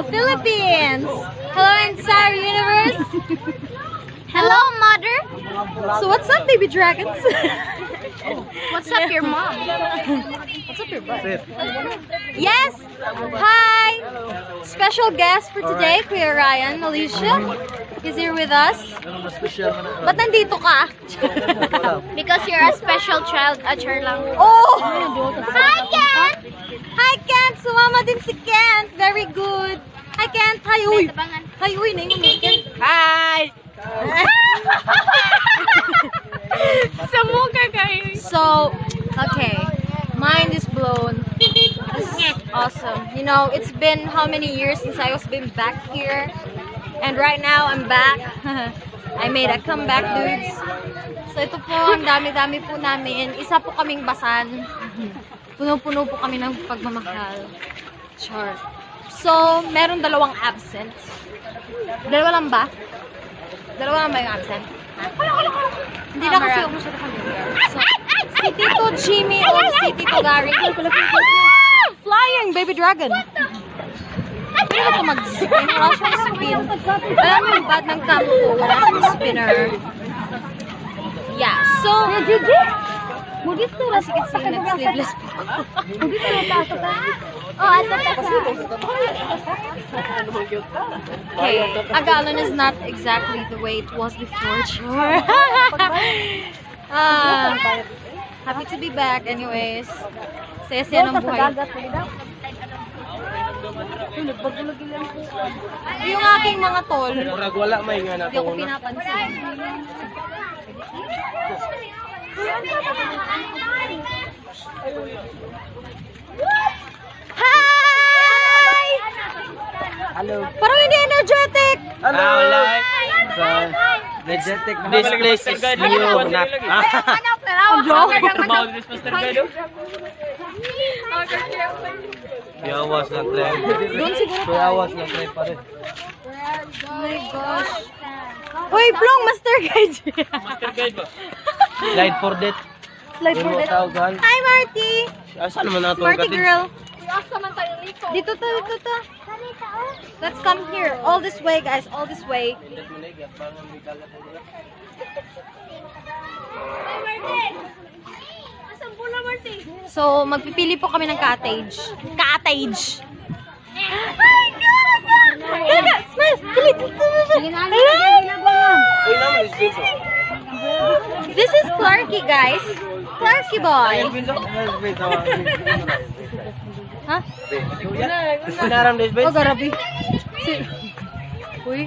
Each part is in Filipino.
Philippines! Hello, entire universe! Hello, mother. So what's up, baby dragons? What's up, your mom? What's up your butt? Yes! Hi! Special guest for today, Kuya Ryan, Alicia. He's here with us. Ba't nandito ka? Because you're a special child at lang. Oh! Hi, Ken! Hi, Kent! Sumama din si Kent. Very good. Hi, Kent. Hi, uy. Hi, uy. Nainom mo, Kent. Hi! Sa mukha kayo. So, okay. Mind is blown. This is awesome. You know, it's been how many years since I was been back here? And right now, I'm back. I made a comeback, dudes. So, ito po, ang dami-dami po namin. Isa po kaming basan. Puno-puno po kami ng pagmamahal. Char. So, meron dalawang absent. Dalawa lang ba? Dalawa lang ba yung absent? Hindi na kasi ako masyado familiar. So, si Tito Jimmy o si Tito Gary. Flying, baby dragon. Pwede ba ito mag-spin? Wala siyang spin. Alam mo yung bad ng campo ko. Wala siyang spinner. Yeah, so... As you can see, nag-sleeveless po ako. Okay, Agalon is not exactly the way it was before, sure. Happy to be back anyways. Saya-saya ng buhay. Yung aking mga tol, hindi ako pinapansin. Hi! Hello. Parang hindi energetic. Hello. Energetic. This place is new. Yawas na try. Doon siguro Yawas na try pa rin. Oh my gosh. Uy, Plong, Master Guide. Master guide ba? Slide for that. Slide for that. Hi, Marty. Saan naman nato Marty girl. Dito to. Let's come here. All this way, guys. All this way. So, magpipili po kami ng cottage. Cottage! Talaga! Smile! This is Clarky, guys. Clarky boy. Ha? Oh, garabi. Uy.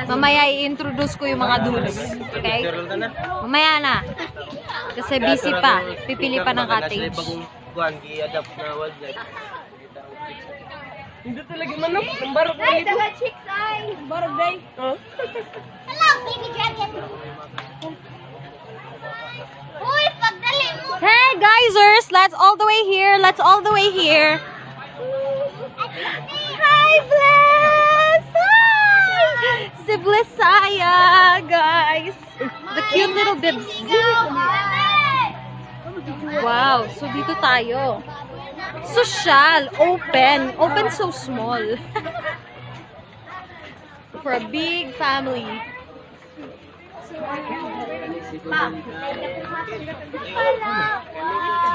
Mamaya i-introduce ko yung mga dudes. Okay? Mamaya na. Kasi busy pa. Pipili pa ng cottage. Hindi talaga manok. Ang barok na ito. Barog day. Hello, baby dragon. Uy, pagdali mo. Hey, guysers! Let's all the way here. Let's all the way here. Hi, Bless! Hi! Si Blessaya, guys. The cute little bibs. Wow. So, dito tayo. Social. Open. Open so small. For a big family.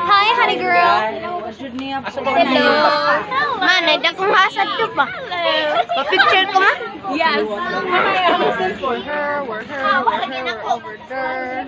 Hi, honey girl. Hello. Man, ay dakong hasad to pa. Pa-picture ko man? Yes. For her, over there.